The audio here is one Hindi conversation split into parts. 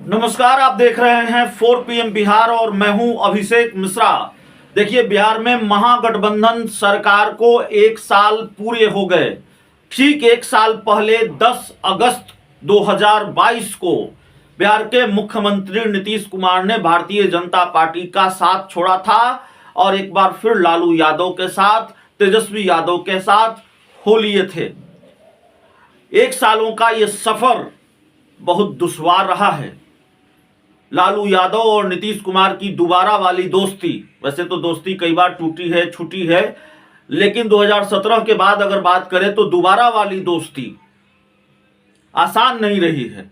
नमस्कार, आप देख रहे हैं 4 PM बिहार और मैं हूं अभिषेक मिश्रा। देखिए, बिहार में महागठबंधन सरकार को 1 साल पूरे हो गए। ठीक 1 साल पहले 10 अगस्त 2022 को बिहार के मुख्यमंत्री नीतीश कुमार ने भारतीय जनता पार्टी का साथ छोड़ा था और एक बार फिर लालू यादव के साथ, तेजस्वी यादव के साथ हो लिए थे। 1 सालों का ये सफर बहुत दुश्वार रहा है। लालू यादव और नीतीश कुमार की दोबारा वाली दोस्ती, वैसे तो दोस्ती कई बार टूटी है, छूटी है, लेकिन 2017 के बाद अगर बात करें तो दोबारा वाली दोस्ती आसान नहीं रही है।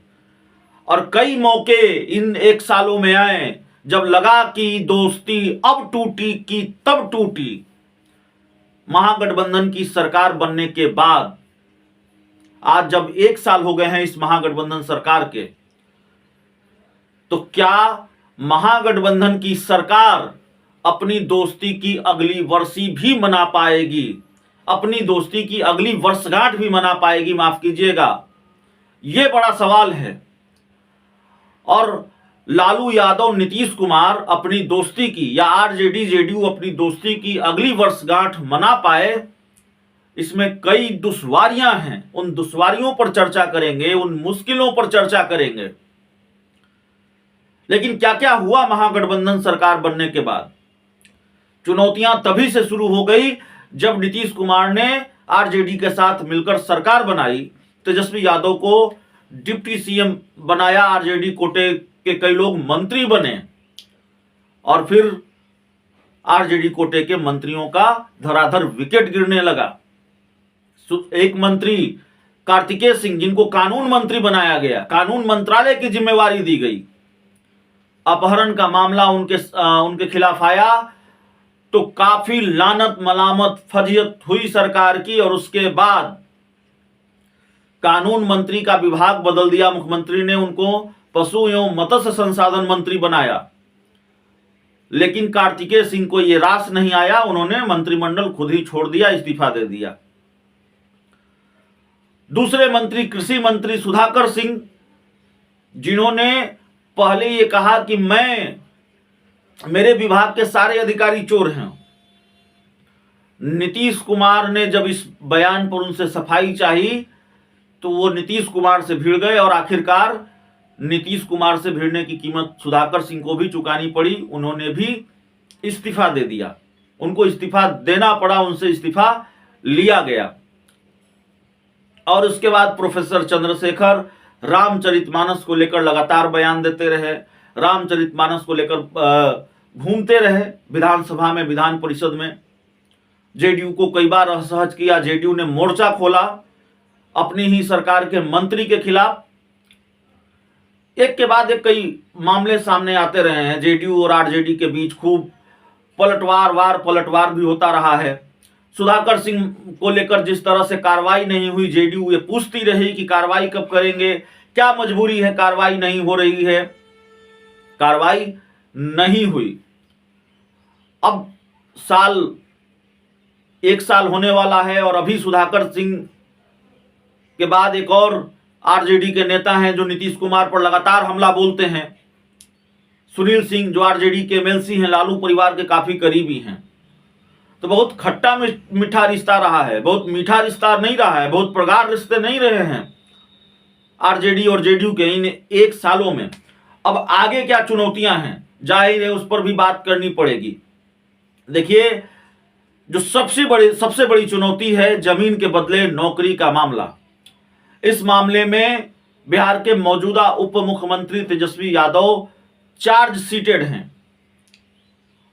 और कई मौके इन 1 सालों में आए जब लगा कि दोस्ती अब टूटी कि तब टूटी। महागठबंधन की सरकार बनने के बाद आज जब 1 साल हो गए हैं इस महागठबंधन सरकार के, तो क्या महागठबंधन की सरकार अपनी दोस्ती की अगली वर्षी भी मना पाएगी, अपनी दोस्ती की अगली वर्षगांठ भी मना पाएगी? माफ कीजिएगा, यह बड़ा सवाल है। और लालू यादव नीतीश कुमार अपनी दोस्ती की, या आरजेडी जेडीयू अपनी दोस्ती की अगली वर्षगांठ मना पाए, इसमें कई दुश्वारियां हैं। उन दुश्वारियों पर चर्चा करेंगे, उन मुश्किलों पर चर्चा करेंगे। लेकिन क्या क्या हुआ महागठबंधन सरकार बनने के बाद? चुनौतियां तभी से शुरू हो गई जब नीतीश कुमार ने आरजेडी के साथ मिलकर सरकार बनाई, तेजस्वी यादव को डिप्टी सीएम बनाया, आरजेडी कोटे के कई लोग मंत्री बने और फिर आरजेडी कोटे के मंत्रियों का धराधर विकेट गिरने लगा। एक मंत्री कार्तिकेय सिंह, जिनको कानून मंत्री बनाया गया, कानून मंत्रालय की जिम्मेवारी दी गई, अपहरण का मामला उनके खिलाफ आया तो काफी लानत मलामत फजीयत हुई सरकार की। और उसके बाद कानून मंत्री का विभाग बदल दिया मुख्यमंत्री ने, उनको पशु एवं मत्स्य संसाधन मंत्री बनाया। लेकिन कार्तिकेय सिंह को यह रास नहीं आया, उन्होंने मंत्रिमंडल खुद ही छोड़ दिया, इस्तीफा दे दिया। दूसरे मंत्री कृषि मंत्री सुधाकर सिंह, जिन्होंने पहले ये कहा कि मेरे विभाग के सारे अधिकारी चोर हैं, नीतीश कुमार ने जब इस बयान पर उनसे सफाई चाही तो वो नीतीश कुमार से भिड़ गए और आखिरकार नीतीश कुमार से भिड़ने की कीमत सुधाकर सिंह को भी चुकानी पड़ी। उन्होंने भी इस्तीफा दे दिया, उनको इस्तीफा देना पड़ा, उनसे इस्तीफा लिया गया। और उसके बाद प्रोफेसर चंद्रशेखर रामचरितमानस को लेकर लगातार बयान देते रहे, रामचरितमानस को लेकर घूमते रहे विधानसभा में, विधान परिषद में। जेडीयू को कई बार असहज किया, जेडीयू ने मोर्चा खोला अपनी ही सरकार के मंत्री के खिलाफ। एक के बाद एक कई मामले सामने आते रहे हैं। जेडीयू और आरजेडी के बीच खूब पलटवार भी होता रहा है। सुधाकर सिंह को लेकर जिस तरह से कार्रवाई नहीं हुई, जेडीयू ये पूछती रही कि कार्रवाई कब करेंगे, क्या मजबूरी है, कार्रवाई नहीं हो रही है। कार्रवाई नहीं हुई। अब 1 साल होने वाला है और अभी सुधाकर सिंह के बाद एक और आरजेडी के नेता हैं जो नीतीश कुमार पर लगातार हमला बोलते हैं, सुनील सिंह, जो आरजेडी के एमएलसी हैं, लालू परिवार के काफी करीबी हैं। तो बहुत खट्टा मीठा रिश्ता रहा है, बहुत मीठा रिश्ता नहीं रहा है, बहुत प्रगाढ़ रिश्ते नहीं रहे हैं आरजेडी और जेडीयू के इन 1 सालों में। अब आगे क्या चुनौतियां हैं, जाहिर है उस पर भी बात करनी पड़ेगी। देखिए, जो सबसे बड़ी चुनौती है जमीन के बदले नौकरी का मामला। इस मामले में बिहार के मौजूदा उप मुख्यमंत्री तेजस्वी यादव चार्ज सीटेड हैं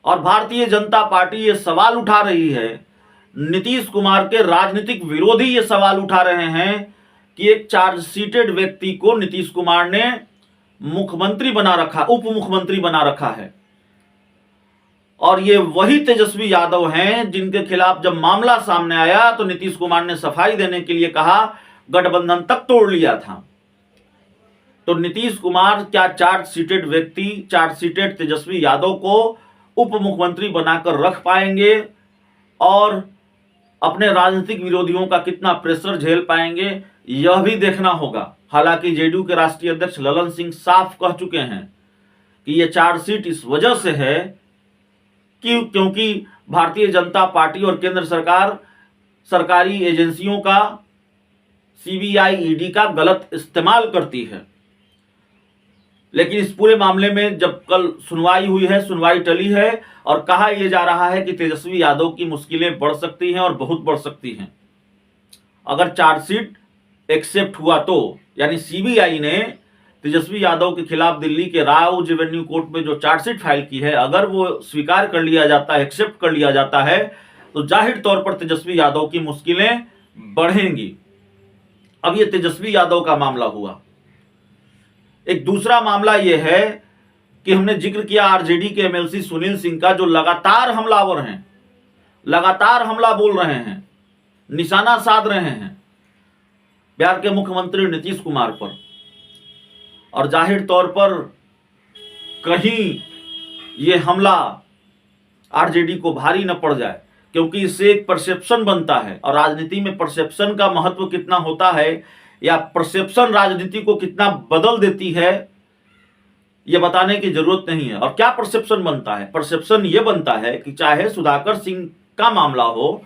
और भारतीय जनता पार्टी ये सवाल उठा रही है, नीतीश कुमार के राजनीतिक विरोधी ये सवाल उठा रहे हैं कि एक चार्ज सीटेड व्यक्ति को नीतीश कुमार ने मुख्यमंत्री बना रखा, उप मुख्यमंत्री बना रखा है। और ये वही तेजस्वी यादव हैं जिनके खिलाफ जब मामला सामने आया तो नीतीश कुमार ने सफाई देने के लिए कहा, गठबंधन तक तोड़ लिया था। तो नीतीश कुमार क्या चार्ज सीटेड तेजस्वी यादव को उप मुख्यमंत्री बनाकर रख पाएंगे और अपने राजनीतिक विरोधियों का कितना प्रेशर झेल पाएंगे, यह भी देखना होगा। हालांकि जेडीयू के राष्ट्रीय अध्यक्ष ललन सिंह साफ कह चुके हैं कि यह चार्जशीट इस वजह से है कि क्योंकि भारतीय जनता पार्टी और केंद्र सरकार सरकारी एजेंसियों का, सीबीआई, ईडी का गलत इस्तेमाल करती है। लेकिन इस पूरे मामले में जब कल सुनवाई हुई है, सुनवाई टली है और कहा यह जा रहा है कि तेजस्वी यादव की मुश्किलें बढ़ सकती हैं और बहुत बढ़ सकती हैं। अगर चार्जशीट एक्सेप्ट हुआ तो, यानी सीबीआई ने तेजस्वी यादव के खिलाफ दिल्ली के राउज एवेन्यू कोर्ट में जो चार्जशीट फाइल की है, अगर वो स्वीकार कर लिया जाता है, एक्सेप्ट कर लिया जाता है, तो जाहिर तौर पर तेजस्वी यादव की मुश्किलें बढ़ेंगी। अब ये तेजस्वी यादव का मामला हुआ। एक दूसरा मामला यह है कि हमने जिक्र किया आरजेडी के एमएलसी सुनील सिंह का, जो लगातार हमलावर हैं, लगातार हमला बोल रहे हैं, निशाना साध रहे हैं बिहार के मुख्यमंत्री नीतीश कुमार पर। और जाहिर तौर पर कहीं ये हमला आरजेडी को भारी न पड़ जाए, क्योंकि इससे एक परसेप्शन बनता है और राजनीति में परसेप्शन का महत्व कितना होता है या परसेप्शन राजनीति को कितना बदल देती है, यह बताने की जरूरत नहीं है। और क्या परसेप्शन बनता है? परसेप्शन यह बनता है कि चाहे सुधाकर सिंह का मामला हो,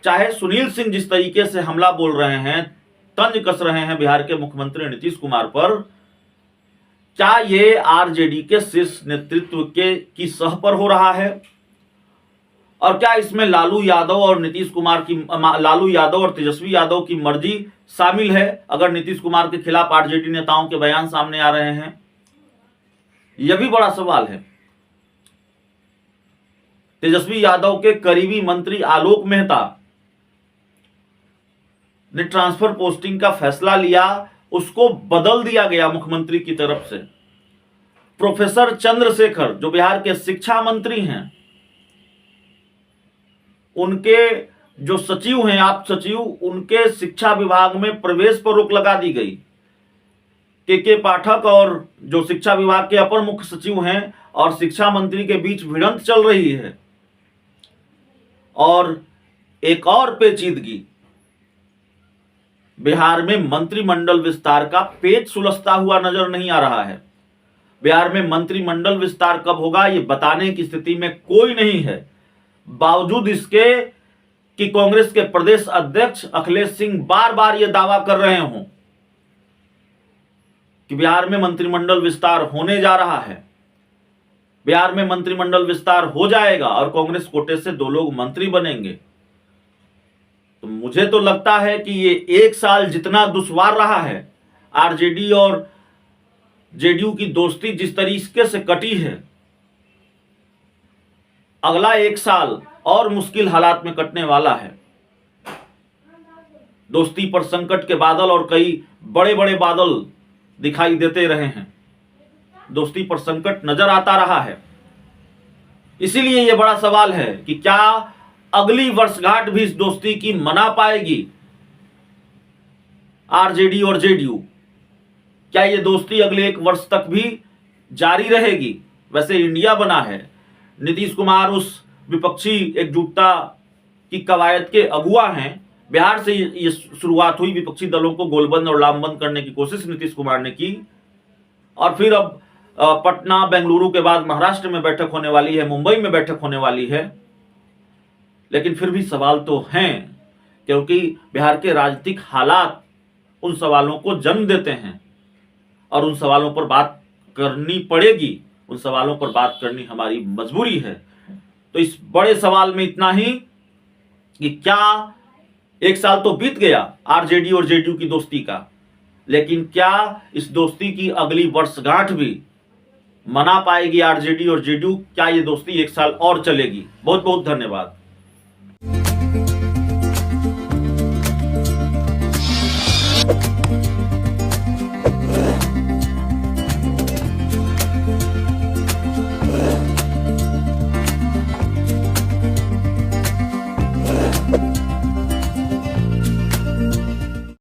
चाहे सुनील सिंह जिस तरीके से हमला बोल रहे हैं, तंज कस रहे हैं बिहार के मुख्यमंत्री नीतीश कुमार पर, क्या ये आरजेडी के शीर्ष नेतृत्व की सह पर हो रहा है? और क्या इसमें लालू यादव और लालू यादव और तेजस्वी यादव की मर्जी शामिल है? अगर नीतीश कुमार के खिलाफ आरजेडी नेताओं के बयान सामने आ रहे हैं, यह भी बड़ा सवाल है। तेजस्वी यादव के करीबी मंत्री आलोक मेहता ने ट्रांसफर पोस्टिंग का फैसला लिया, उसको बदल दिया गया मुख्यमंत्री की तरफ से। प्रोफेसर चंद्रशेखर जो बिहार के शिक्षा मंत्री हैं, उनके जो सचिव हैं, आप सचिव, उनके शिक्षा विभाग में प्रवेश पर रोक लगा दी गई। के पाठक और जो शिक्षा विभाग के अपर मुख्य सचिव हैं और शिक्षा मंत्री के बीच भिड़ंत चल रही है। और एक और पेचीदगी, बिहार में मंत्रिमंडल विस्तार का पेच सुलझता हुआ नजर नहीं आ रहा है। बिहार में मंत्रिमंडल विस्तार कब होगा ये बताने की स्थिति में कोई नहीं है, बावजूद इसके कि कांग्रेस के प्रदेश अध्यक्ष अखिलेश सिंह बार बार यह दावा कर रहे हों कि बिहार में मंत्रिमंडल विस्तार होने जा रहा है, बिहार में मंत्रिमंडल विस्तार हो जाएगा और कांग्रेस कोटे से 2 लोग मंत्री बनेंगे। तो मुझे तो लगता है कि ये 1 साल जितना दुश्वार रहा है, आरजेडी और जेडीयू की दोस्ती जिस तरीके से कटी है, अगला 1 साल और मुश्किल हालात में कटने वाला है। दोस्ती पर संकट के बादल और कई बड़े बड़े बादल दिखाई देते रहे हैं, दोस्ती पर संकट नजर आता रहा है। इसीलिए यह बड़ा सवाल है कि क्या अगली वर्षगांठ भी इस दोस्ती की मना पाएगी आरजेडी और जेडीयू? क्या यह दोस्ती अगले 1 वर्ष तक भी जारी रहेगी? वैसे इंडिया बना है, नीतीश कुमार उस विपक्षी एकजुटता की कवायद के अगुआ हैं। बिहार से ये शुरुआत हुई, विपक्षी दलों को गोलबंद और लामबंद करने की कोशिश नीतीश कुमार ने की, और फिर अब पटना, बेंगलुरु के बाद महाराष्ट्र में बैठक होने वाली है, मुंबई में बैठक होने वाली है। लेकिन फिर भी सवाल तो हैं, क्योंकि बिहार के राजनीतिक हालात उन सवालों को जन्म देते हैं और उन सवालों पर बात करनी पड़ेगी, उन सवालों पर बात करनी हमारी मजबूरी है। तो इस बड़े सवाल में इतना ही कि क्या 1 साल तो बीत गया आरजेडी और जेडीयू की दोस्ती का, लेकिन क्या इस दोस्ती की अगली वर्षगांठ भी मना पाएगी आरजेडी और जेडीयू? क्या ये दोस्ती 1 साल और चलेगी? बहुत बहुत धन्यवाद।